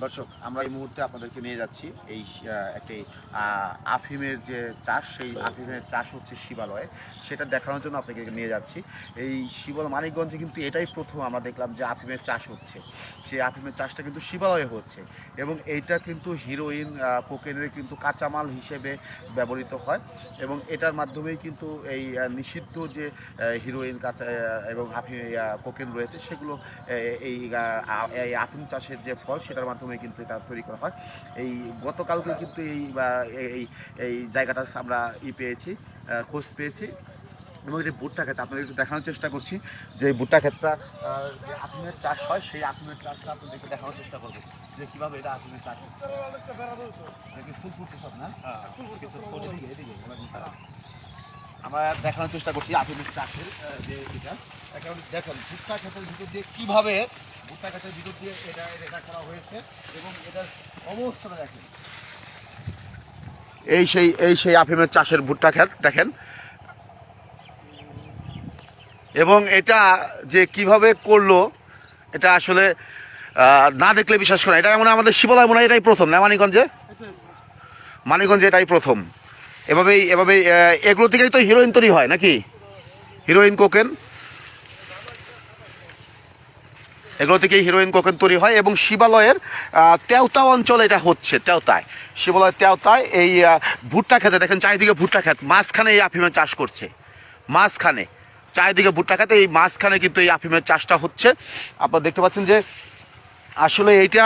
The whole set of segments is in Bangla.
দর্শক, আমরা এই মুহূর্তে আপনাদেরকে নিয়ে যাচ্ছি এই একটি আফিমের যে চাষ, সেই আফিমের চাষ হচ্ছে শিবালয়ে, সেটা দেখানোর জন্য আপনাকে নিয়ে যাচ্ছি। এই মানিকগঞ্জে কিন্তু এটাই প্রথম আমরা দেখলাম যে আফিমের চাষ হচ্ছে। সেই আফিমের চাষটা কিন্তু শিবালয়ে হচ্ছে এবং এইটা কিন্তু হিরোইন কোকেনের কিন্তু কাঁচামাল হিসেবে ব্যবহৃত হয় এবং এটার মাধ্যমেই কিন্তু এই নিষিদ্ধ যে হিরোইন কাঁচা এবং আফিম কোকেন রয়েছে সেগুলো এই আফিম চাষের যে ফল সেটার মাধ্যমে কিন্তু এটা তৈরি করা হয়। এই গতকালকে কিন্তু এই জায়গাটা আমরা পেয়েছি, খোঁজ পেয়েছি এবং এটি ভুট্টা ক্ষেত আপনাদের একটু দেখানোর চেষ্টা করছি যে ভুট্টা ক্ষেতটা যে আফিমের চাষ হয় সেই আফিমের চাষটা আপনাদেরকে দেখানোর চেষ্টা করবো যে কীভাবে এটা আফিমের চাষ ফুল ফুটতে সব না আমরা দেখানোর চেষ্টা করছি আফিমের চাষের যে এটা এখন দেখেন ভুট্টা ক্ষেতের ভিতর দিয়ে কীভাবে ভুট্টা ক্ষেতের ভিতর দিয়ে এটা করা হয়েছে এবং এটার অবস্থাটা দেখেন। এই সেই আফিমের চাষের ভুট্টা ক্ষেত দেখেন এবং এটা যে কিভাবে করলো এটা আসলে না দেখলে বিশ্বাস করে। এটা মনে হয় আমাদের শিবালয় মনে হয় এটাই প্রথম না মানিকগঞ্জে এটাই প্রথম। এভাবেই এগুলো থেকেই তো হিরোইন তৈরি হয় নাকি, হিরোইন কোকেন, এগুলো থেকেই হিরোইন কোকেন তৈরি হয় এবং শিবালয়ের তেওতা অঞ্চলে এটা হচ্ছে, তেওতায়, শিবালয়ের তেওতায় এই ভুট্টা খেতে দেখেন চারিদিকে ভুট্টা খেত, মাঝখানে এই আফিমের চাষ করছে, মাঝখানে চারিদিকে ভুট্টা খেতে এই মাঝখানে কিন্তু এই আফিমের চাষটা হচ্ছে। আপনারা দেখতে পাচ্ছেন যে আসলে এইটা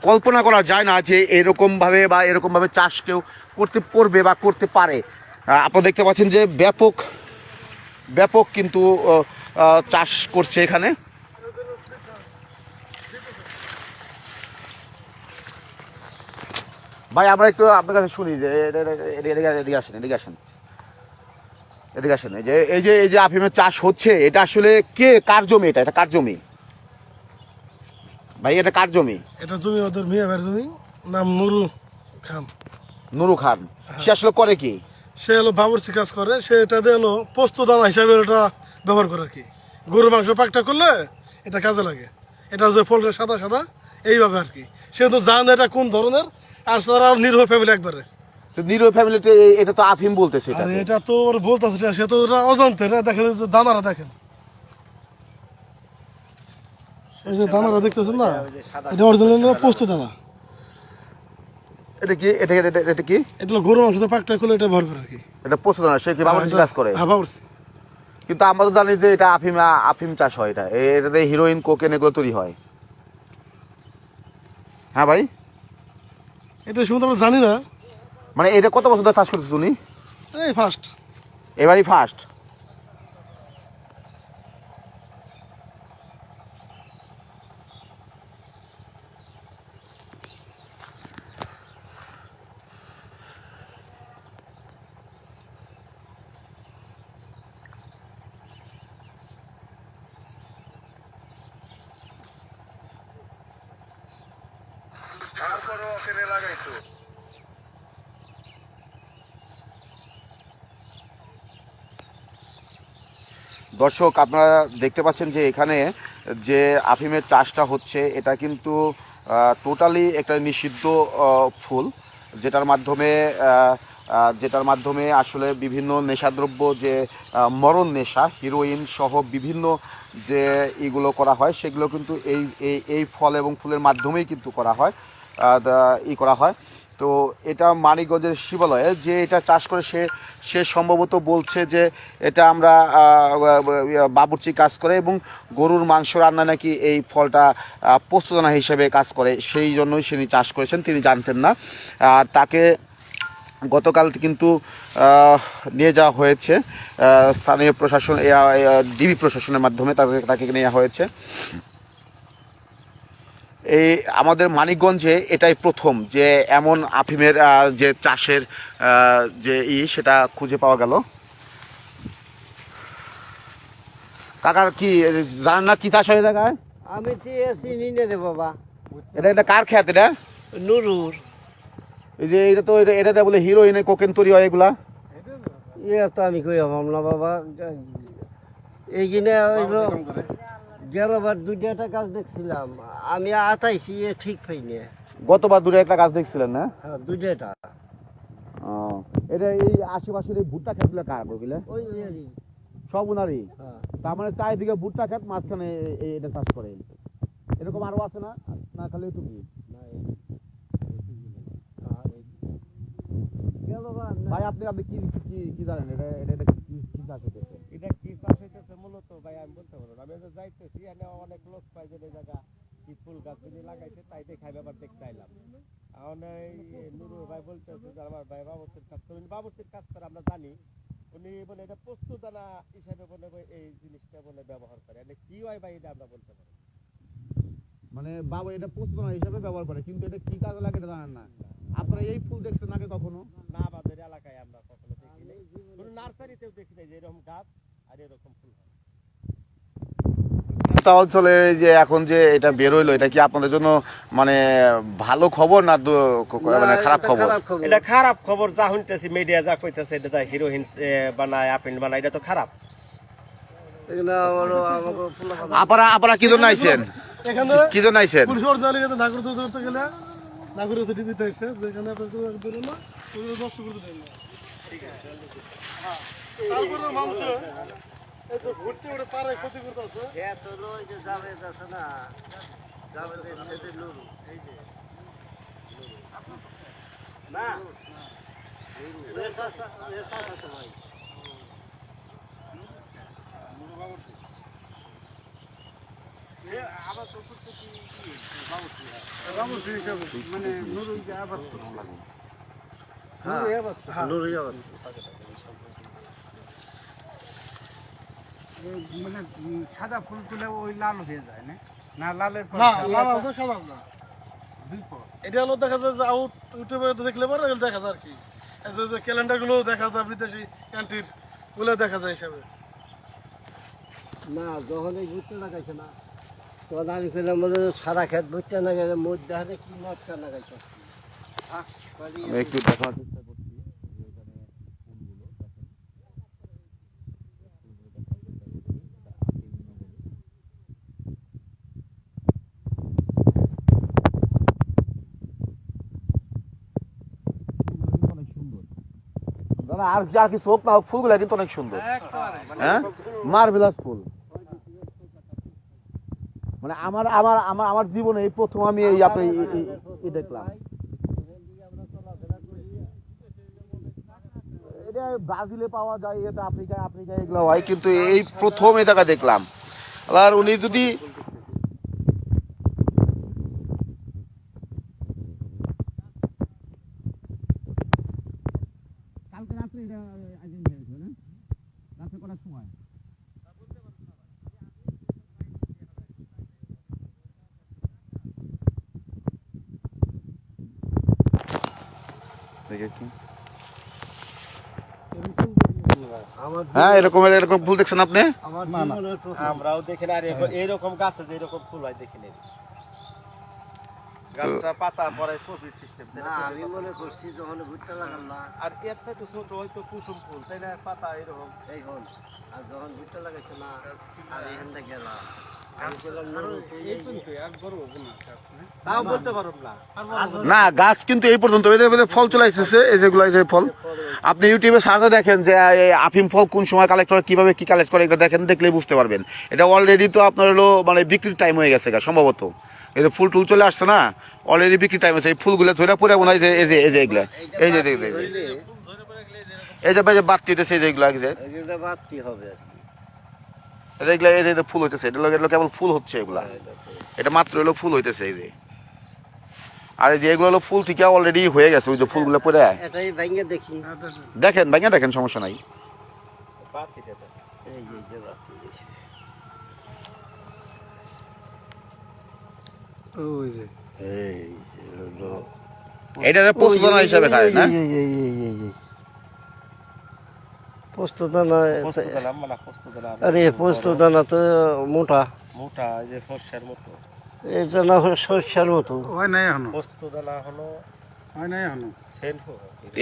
কল্পনা করা যায় না যে এরকমভাবে চাষ কেউ করতে পারবে বা করতে পারে। আপনারা দেখতে পাচ্ছেন যে ব্যাপক কিন্তু চাষ করছে এখানে। ভাই আমরা একটু আপনার কাছে শুনি যে এদিকে আসেন এই যে আফিমের চাষ হচ্ছে এটা আসলে কার জমি, এটা কার জমি ভাই, এটা কার জমি? এটা জমি ওদের মিয়া ভাইয়ের জমি, নাম নুরু খান। সে আসলে করে কি? সে হলো বাবুর্চি কাজ করে, সে এটা দিয়ে হলো পোস্ত দানা হিসাবে ওটা ব্যবহার করে আর কি। গরুর মাংস পাকটা করলে এটা কাজে লাগে, এটা যে ফলটা সাদা সাদা এইভাবে আর কি। সে তো জানে এটা কোন ধরনের, আর তারা নিরীহ ফ্যামিলি একবারে। নিরীহ ফ্যামিলিতে এটা তো আফিম বলতেছে, এটা তো ওর বলতেছে, সে তো অজান্তে দেখেন দানারা দেখেন, এই যে দানারা দেখতেছেন না, এটা অরিজিনাল পোস্ত দানা। এটা কি এটা কি? এটা গরুর মাংস পাকটা করলে এটা ব্যবহার করে আর কি। এটা পোস্ত দানা, সে কি বাবুর্চি কাজ করে? হ্যাঁ, বাবুর্চি। কিন্তু আমরা তো জানি যে এটা আফিম চাষ হয়, এটাতে হিরোইন কোকেন এগুলো তৈরি হয়। হ্যাঁ ভাই, এটা শুনতে আমরা জানি না। মানে এটা কত বছর ধরে চাষ করছিস উনি? এই ফার্স্ট, এবারই ফার্স্ট। দর্শক, আপনারা দেখতে পাচ্ছেন যে এখানে যে আফিমের চাষটা হচ্ছে এটা কিন্তু টোটালি একটা নিষিদ্ধ ফুল, যেটার মাধ্যমে আসলে বিভিন্ন নেশাদ্রব্য, যে মরণ নেশা, হিরোইন সহ বিভিন্ন যে এগুলো করা হয় সেগুলো কিন্তু এই ফল এবং ফুলের মাধ্যমেই কিন্তু করা হয়। তো এটা মানিকগঞ্জের শিবালয়ে যে এটা চাষ করে সে সম্ভবত বলছে যে এটা আমরা বাবুর্চি কাজ করে এবং গরুর মাংস রান্না নাকি এই ফলটা পোস্তদানা হিসেবে কাজ করে, সেই জন্যই তিনি চাষ করেছেন, তিনি জানতেন না। আর তাকে গতকাল কিন্তু নিয়ে যাওয়া হয়েছে স্থানীয় প্রশাসন, ডিবি প্রশাসনের মাধ্যমে তাকে নেওয়া হয়েছে। এই আমাদের মানিকগঞ্জে এটাই প্রথম যে এমন আফিমের যে চাষের যে সেটা খুঁজে পাওয়া গেল। কাকার কি জানেন না কি চাষ হয় জায়গায়? আমি চিনি না রে বাবা। এটা কার খেত? এটা নুরুর। এই যে এটা তো এটাতে বলে হিরোইনে কোকেন তৈরি হয়, এগুলা তো আমি কই হবাম না বাবা। এইখানে গেলবার 2টা গাছ দেখছিলাম, আমি 28 ঠিক পাইনি। গতবার দূরে একটা গাছ দেখছিলেন না? হ্যাঁ 2টা। এটা এই আশেপাশের এই ভুট্টা ক্ষেতগুলো কার বলে? ওই ওই সব উনারই। হ্যাঁ তার মানে চারিদিকে ভুট্টা ক্ষেত, মাঝখানে এটা চাষ করে। এরকম আরো আছে না? না খালি এটুকুই? ভাই আপনি আপনি কি কি কি জানেন এটা এটা এটা কি কি চাষ হতেছে? এটা কি চাষ হইতেছে মূলত ভাই আমি বলতে পারবো না। আমি তো যাইতেছি এনে অনেক লোক পাই যে এই জায়গা কি ফুল গাছ যিনি লাগাইছে তাই দেখাই ব্যাপার দেখতে আইলাম। এখন এই নুরুল ভাই বলতেছে যে আমার ভাই বাবুর্চির কাজ করে, বাবুর্চির কাজ করে আমরা জানি। উনি বলে এটা প্রস্তুদানা হিসাবে বলে এই জিনিসটা বলে ব্যবহার করে। এটা কি হয় ভাই এটা আমরা বলতে পারি। মানে বাবা এটা প্রস্তুত হিসাবে ব্যবহার করে, কিন্তু এটা কি কাজে লাগে এটা জানেন না। আপনারা এই ফুল দেখছেন আগে কখনো? না আমাদের এলাকায় আমরা কখনো দেখি নাই, কোনো নার্সারিতেও দেখি নাই যে এরকম গাছ আর এরকম ফুল হয়। অঞ্চলে যে এখন যে এটা বের হইলো, এটা কি আপনাদের জন্য মানে ভালো খবর না মানে খারাপ খবর? এটা খারাপ খবর, যা শুনতেছি মিডিয়া যা কইতেছে এটা যা হিরোইন বানায় আপেল বানায়, এটা তো খারাপ। আপনারা আপনারা কি জন্য আইছেন? এখানে কি জন্য আইছেন? পুলিশ অরিজিনালি কিন্তু নাগর ধরতে গেলে নাগর দিতে এসে যেখানে আপনার ধরে না ওগুলো নষ্ট করতে দেন না। হ্যাঁ তারপরে মানুষ এই যে ঘুরতে ঘুরে পারে ক্ষতি করতে আছে। এত ওই যে জাভেদ আছে না, জাভেদের ছেলে নুরু, এই যে না আছে ভাই। মানে নুরুল যে আবার নুরু যাবেন মানে সাদা ফুল তুলে ওই লাল হয়ে যায় না? না লালের পর না লাল আছে সাদা না। এটা হলো দেখা যায় যে আউট ইউটিউবে দেখলে পরে দেখা যায় আর কি। এই যে ক্যালেন্ডার গুলো দেখা যায় বিদেশি কান্ট্রির গুলো দেখা যায় হিসাবে। না যখন এই ভুট্টা লাগাইছে না তখন আমি কইলাম বলে সারা খেত ভুট্টা লাগাইলে মধ্যে হাতে কি মটকা লাগাইছে। একটু দেখার চেষ্টা করছি। দাদা আর যা কিছু হোক না হোক, ফুলগুলো কিন্তু অনেক সুন্দর। হ্যাঁ মার্ভেলাস ফুল। মানে আমার আমার আমার আমার জীবনে এই প্রথম আমি এই আপনি দেখলাম। এটা ব্রাজিলে পাওয়া যায়, এটা আফ্রিকায় আফ্রিকায় এগুলো হয়, কিন্তু এই প্রথম এই জায়গা দেখলাম। আর উনি যদি কালকে রাত্রে এটা আইডেন্টি হয়েছে না? রাত্রে কটার সময়? হ্যাঁ এরকম এরকম ফুল দেখছেন আপনি? আমরাও দেখি না। আর এইরকম গাছে যে এরকম ফুল হয় দেখি নাই। গাছটা পাতা পরে ছবির সিস্টেম। না আমি মনে করছি যখন ভুট্টা লাগাল না আর এর থেকে ছোট হয়তো কুসুম ফুল, তাই না? পাতা এরকম এই হল আর যখন ভুট্টা লাগাইছে না আর এখান থেকে গেলাম আমি বললাম নুরু তুই এই তাও বলতে পারব না। না গাছ কিন্তু এই পর্যন্ত এই যে ফল চলে আসতেছে, এই যেগুলো এই যে ফল আপনি ইউটিউবে সার্চে দেখেন যে এই আফিম ফল কোন সময় কালেক্ট করে, কিভাবে কি কালেক্ট করে, এটা দেখেন, দেখলেই বুঝতে পারবেন। এটা অলরেডি তো আপনার হলো মানে বিক্রির টাইম হয়ে গেছে সম্ভবত। এই যে ফুল টুল চলে আসছে না, অলরেডি বিক্রির টাইম আছে। এই ফুলগুলো ধরে পরে মনে হয় যে এই যে এই যে এগুলা এই যে এই যে বাড়তি হইতেছে, এই যে এগুলা এই যে এগুলো বাড়তি হবে আর কি। এগুলা এই যে ফুল হইতেছে, এটা এগুলো কেবল ফুল হচ্ছে এগুলা, এটা মাত্র হলো ফুল হইতেছে এই যে। আর এই যে এগুলো হলো ফুল থেকে অলরেডি হয়ে গেছে, ওই যে ফুলগুলো পরে এটাই ভেঙে দেখি দেখেন ভাঙা দেখেন, সমস্যা নাই। এই যে বাড়তি ওই যে এই হলো এটা প্রস্তুতনা হিসাবে খায় না? পোস্তদানা পোস্তদানা মানে পোস্তদানা আরে পোস্তদানা তো মোটা মোটা, এই যে সরষের মতো। এটা না হলে সরষার মতো হয় নাই এখনো। পোস্তদানা হলো হয় নাই এখনো।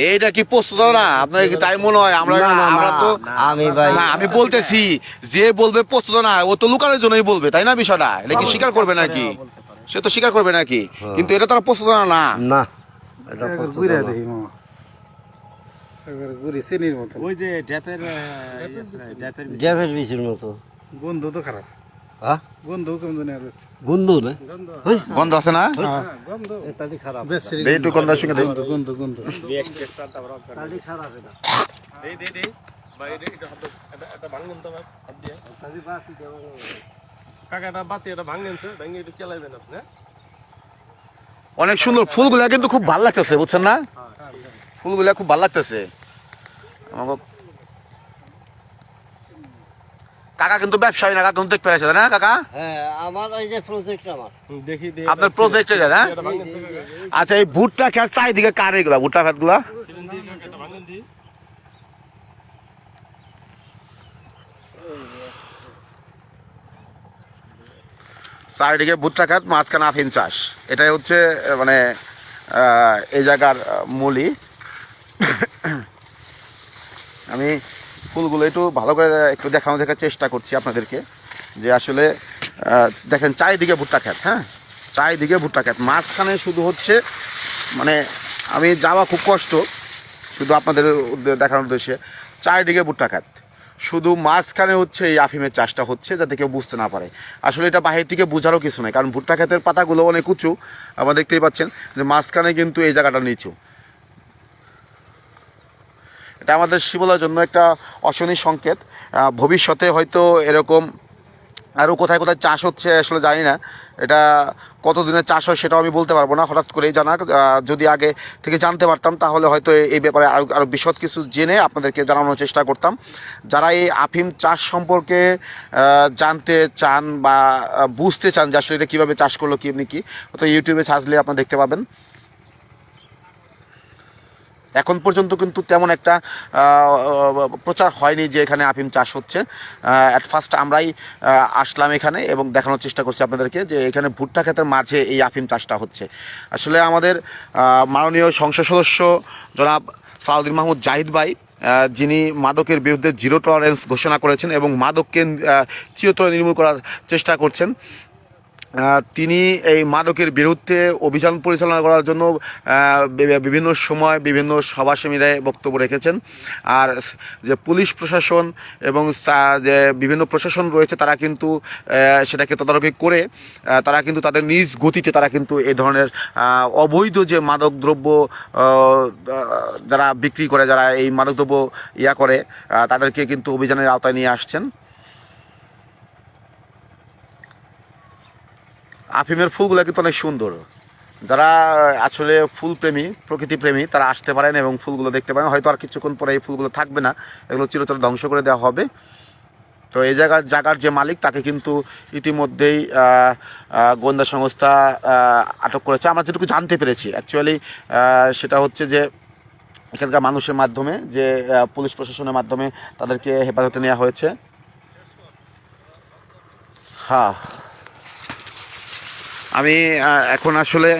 এইটা কি প্রস্তুত না আপনার কি তাই মনে হয়? আমরা না, না, আমরা তো আমি ভাই না, আমি বলতেছি যে বলবে প্রস্তুত না ও তো লুকানোর জন্যই বলবে, তাই না? বিষয়টা এটা কি স্বীকার করবে নাকি? সে তো স্বীকার করবে নাকি? কিন্তু এটা তারা প্রস্তুত না। না এটা ঘুরে দেখি মামা, একবার ঘুরে চিনির মতো। ওই যে ড্যাপের ড্যাপের ড্যাবের বিষের মতো। গন্ধ তো খারাপ, হ্যাঁ গন্ধ কেমন জানি আর হচ্ছে। গন্ধ না গন্ধ আছে না? গন্ধ তাহলে খারাপ, বেশ একটু গন্ধ সঙ্গে দেখুন। গন্ধ গন্ধ তাহলে খারাপ এটা। দে ভাই এটা হাত এটা ভাঙুন তো ভাই হাত দিয়ে তাহলে বাকি দেওয়া কাকা এটা বাতি এটা ভাঙেনছে ভেঙে একটু চালাইবেন আপনি। অনেক সুন্দর ফুলগুলা কিন্তু খুব ভালো লাগতেছে, বুঝছেন না? ফুলগুলা খুব ভালো লাগতেছে আমাকে। কাকা কিন্তু ব্যবসায়ী না, কাকা কিন্তু দেখতে পেয়েছে না কাকা? হ্যাঁ আমার এই যে প্রজেক্ট আমার দেখি দে আপনার প্রজেক্ট এটা না? এটা ভাঙেনছে কাকা আচ্ছা, এই ভুট্টা খেত চারিদিকে কার এগুলা ভুট্টা খেত গুলা? সিলিন দিয়ে কাকা এটা ভাঙেন দি চারিদিকে ভুট্টা খেত, মাঝখানে আফিম চাষ। এটাই হচ্ছে মানে এই জায়গার মূলই। আমি ফুলগুলো একটু ভালো করে একটু দেখানোর চেষ্টা করছি আপনাদেরকে, যে আসলে দেখেন চারিদিকে ভুট্টা খেত। হ্যাঁ, চারিদিকে ভুট্টা খেত, মাঝখানে শুধু হচ্ছে মানে আমি যাওয়া খুব কষ্ট, শুধু আপনাদের দেখানোর উদ্দেশ্যে। চারিদিকে ভুট্টা খেত, শুধু মাঝখানে হচ্ছে এই আফিমের চাষটা হচ্ছে, যাতে কেউ বুঝতে না পারে। আসলে এটা বাহির থেকে বোঝারও কিছু নেই, কারণ ভুট্টা ক্ষেতের পাতাগুলো অনেক উঁচু, আপনারা দেখতেই পাচ্ছেন যে মাঝখানে কিন্তু এই জায়গাটা নিচু। এটা আমাদের শিবলার জন্য একটা অশনি সংকেত। ভবিষ্যতে হয়তো এরকম আরও কোথায় কোথায় চাষ হচ্ছে আসলে জানি না, এটা কতদিনের চাষ হয় সেটাও আমি বলতে পারবো না হঠাৎ করেই জানা। যদি আগে থেকে জানতে পারতাম তাহলে হয়তো এই ব্যাপারে আরও বিশদ কিছু জেনে আপনাদেরকে জানানোর চেষ্টা করতাম। যারা এই আফিম চাষ সম্পর্কে জানতে চান বা বুঝতে চান যে আসলে এটা কীভাবে চাষ করলো কি এমনি কি, তো ইউটিউবে সার্চলে আপনারা দেখতে পাবেন। এখন পর্যন্ত কিন্তু তেমন একটা প্রচার হয়নি যে এখানে আফিম চাষ হচ্ছে। অ্যাট ফার্স্ট আমরাই আসলাম এখানে এবং দেখানোর চেষ্টা করছি আপনাদেরকে যে এখানে ভুট্টা ক্ষেতের মাঝে এই আফিম চাষটা হচ্ছে। আসলে আমাদের মাননীয় সংসদ সদস্য জনাব সালাউদ্দিন মাহমুদ জাহিদ ভাই, যিনি মাদকের বিরুদ্ধে জিরো টলারেন্স ঘোষণা করেছেন এবং মাদককে চিরতরে নির্মূল করার চেষ্টা করছেন, তিনি এই মাদকের বিরুদ্ধে অভিযান পরিচালনা করার জন্য বিভিন্ন সময় বিভিন্ন সভা সেমিনারে বক্তব্য রেখেছেন। আর যে পুলিশ প্রশাসন এবং যে বিভিন্ন প্রশাসন রয়েছে তারা কিন্তু সেটাকে তদারকি করে তারা কিন্তু তাদের নিজ গতিতে তারা কিন্তু এই ধরনের অবৈধ যে মাদক দ্রব্য যারা বিক্রি করে, যারা এই মাদকদ্রব্য করে তাদেরকে কিন্তু অভিযানের আওতায় নিয়ে আসছেন। আফিমের ফুলগুলো কিন্তু অনেক সুন্দর। যারা আসলে ফুল প্রেমী, প্রকৃতি প্রেমী, তারা আসতে পারেন এবং ফুলগুলো দেখতে পারেন। হয়তো আর কিছুক্ষণ পরে এই ফুলগুলো থাকবে না, এগুলো চিরতরে ধ্বংস করে দেওয়া হবে। তো এই জায়গার যে মালিক তাকে কিন্তু ইতিমধ্যেই গোয়েন্দা সংস্থা আটক করেছে। আমরা যেটুকু জানতে পেরেছি অ্যাকচুয়ালি সেটা হচ্ছে যে এখানকার মানুষের মাধ্যমে, যে পুলিশ প্রশাসনের মাধ্যমে তাদেরকে হেফাজতে নেওয়া হয়েছে। হ্যাঁ, আমি এখন আসলে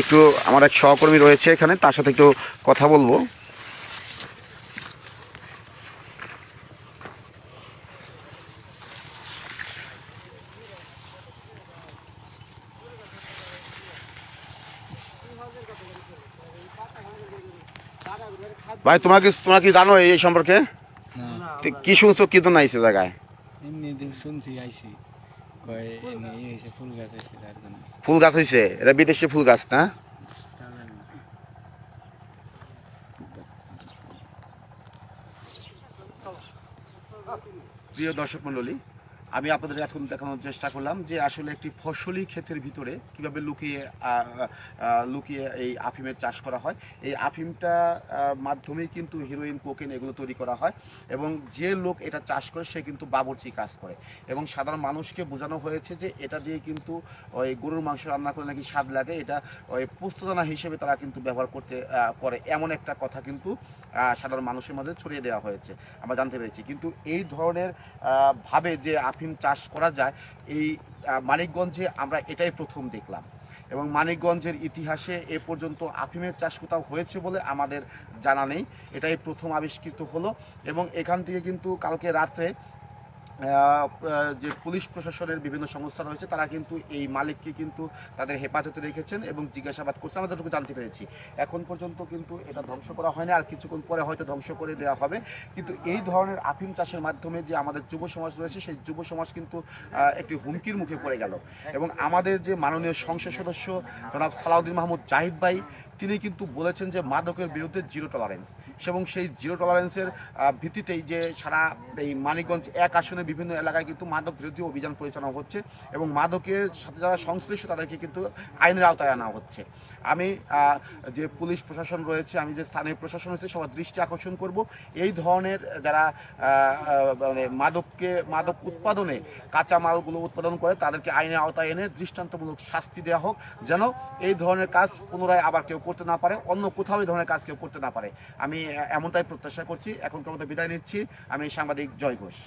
একটু আমার এক সহকর্মী রয়েছে এখানে, তার সাথে একটু কথা বলবো। ভাই তোমরা কি জানো এই সম্পর্কে? কি শুনছো, কি তো নাইছে জায়গায়? এমনি শুনছি আইছি কয় এমনি এসে ফুল গাছ হয়েছে তার জন্য। ফুল গাছ হয়েছে, এটা বিদেশি ফুল গাছ না? প্রিয় দর্শক মণ্ডলী, আমি আপনাদের এখন দেখানোর চেষ্টা করলাম যে আসলে একটি ফসলি ক্ষেতের ভিতরে কিভাবে লুকিয়ে এই আফিমের চাষ করা হয়। এই আফিমটা মাধ্যমেই কিন্তু হিরোইন, কোকেন এগুলো তৈরি করা হয় এবং যে লোক এটা চাষ করে সে কিন্তু বাবুর্চি কাজ করে এবং সাধারণ মানুষকে বোঝানো হয়েছে যে এটা দিয়ে কিন্তু ওই গরুর মাংস রান্না করে নাকি স্বাদ লাগে, এটা ওই পোস্তদানা হিসেবে তারা কিন্তু ব্যবহার করে এমন একটা কথা কিন্তু সাধারণ মানুষের মাঝে ছড়িয়ে দেওয়া হয়েছে, আমরা জানতে পেরেছি। কিন্তু এই ধরনের ভাবে যে আফিম চাষ করা যায়, এই মানিকগঞ্জে আমরা এটাই প্রথম দেখলাম এবং মানিকগঞ্জের ইতিহাসে এ পর্যন্ত আফিমের চাষ কোথাও হয়েছে বলে আমাদের জানা নেই, এটাই প্রথম আবিষ্কৃত হলো। এবং এখান থেকে কিন্তু কালকে রাত্রে যে পুলিশ প্রশাসনের বিভিন্ন সংস্থা রয়েছে তারা কিন্তু এই মালিককে কিন্তু তাদের হেফাজতে রেখেছেন এবং জিজ্ঞাসাবাদ করছে, আমরা যতটুকু জানতে পেরেছি। এখন পর্যন্ত কিন্তু এটা ধ্বংস করা হয়নি, আর কিছুক্ষণ পরে হয়তো ধ্বংস করে দেওয়া হবে। কিন্তু এই ধরনের আফিম চাষের মাধ্যমে যে আমাদের যুব সমাজ রয়েছে সেই যুব সমাজ কিন্তু একটি হুমকির মুখে পড়ে গেল। এবং আমাদের যে মাননীয় সংসদ সদস্য জনাব সালাউদ্দিন মাহমুদ জাহিদ ভাই, তিনি কিন্তু বলেছেন যে মাদকের বিরুদ্ধে জিরো টলারেন্স, এবং সেই জিরো টলারেন্সের ভিত্তিতেই যে সারা এই মানিকগঞ্জ 1 আসনে বিভিন্ন এলাকায় কিন্তু মাদক বিরোধী অভিযান পরিচালনা হচ্ছে এবং মাদকের সাথে যারা সংশ্লিষ্ট তাদেরকে কিন্তু আইনের আওতায় আনা হচ্ছে। আমি যে পুলিশ প্রশাসন রয়েছে, আমি যে স্থানীয় প্রশাসন রয়েছে, সবার দৃষ্টি আকর্ষণ করব, এই ধরনের যারা মানে মাদক উৎপাদনে কাঁচামালগুলো উৎপাদন করে তাদেরকে আইনের আওতায় এনে দৃষ্টান্তমূলক শাস্তি দেওয়া হোক, যেন এই ধরনের কাজ পুনরায় আবার কেউ করতে না পারে, অন্য কোথাও এই ধরনের কাজ কেউ করতে না পারে। আমি এমনটাই প্রত্যাশা করছি। এখনকার মতো বিদায় নিচ্ছি। আমি সাংবাদিক জয় ঘোষ।